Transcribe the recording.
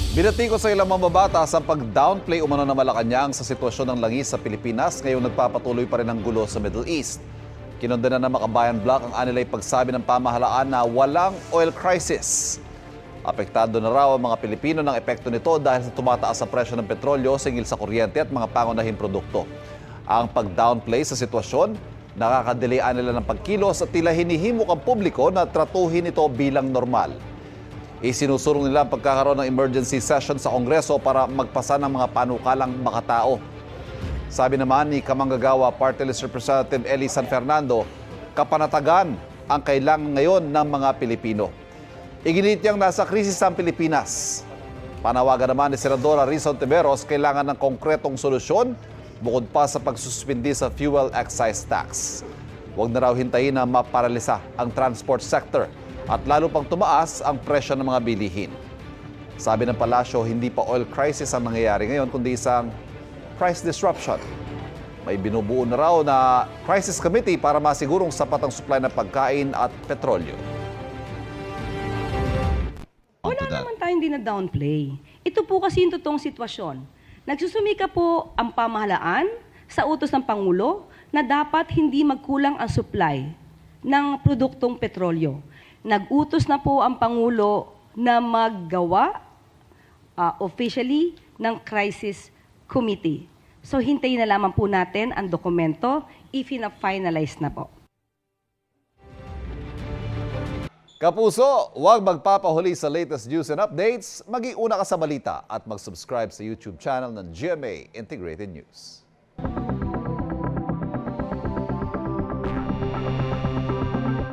Binati ko sa ilang mambabatas ang pag-downplay umano ng Malacanang sa sitwasyon ng langis sa Pilipinas ngayong nagpapatuloy pa rin ang gulo sa Middle East. Kinondena ng Makabayan Bloc ang anilay pagsabi ng pamahalaan na walang oil crisis. Apektado na raw ang mga Pilipino ng epekto nito dahil sa tumataas ang presyo ng petrolyo, singil sa kuryente at mga pangunahing produkto. Ang pag-downplay sa sitwasyon, nakakadelayan nila ng pagkilos at tila hinihimok ang publiko na tratuhin ito bilang normal. Isinusulong nila ang pagkakaroon ng emergency session sa Kongreso para magpasa ng mga panukalang makatao. Sabi naman ni Kamanggagawa Party List Representative Eli San Fernando, kapanatagan ang kailangan ngayon ng mga Pilipino. Iginit niyang nasa krisis ang Pilipinas. Panawagan naman ni Senadora Risa Ontiveros, kailangan ng konkretong solusyon bukod pa sa pagsuspindi sa fuel excise tax. Huwag na raw hintayin na maparalisa ang transport sector at lalo pang tumaas ang presyo ng mga bilihin. Sabi ng palasyo, hindi pa oil crisis ang nangyayari ngayon, kundi isang price disruption. May binubuo na raw na crisis committee para masigurong sapat ang supply ng pagkain at petrolyo. Wala naman tayong dina-downplay. Ito po kasi yung totoong sitwasyon. Nagsusumika po ang pamahalaan sa utos ng Pangulo na dapat hindi magkulang ang supply ng produktong petrolyo. Nag-utos na po ang Pangulo na maggawa officially ng crisis committee. So hintayin na lamang po natin ang dokumento if na-finalize na po. Kapuso, huwag magpapahuli sa latest news and updates. Mag-iuna ka sa balita at mag-subscribe sa YouTube channel ng GMA Integrated News.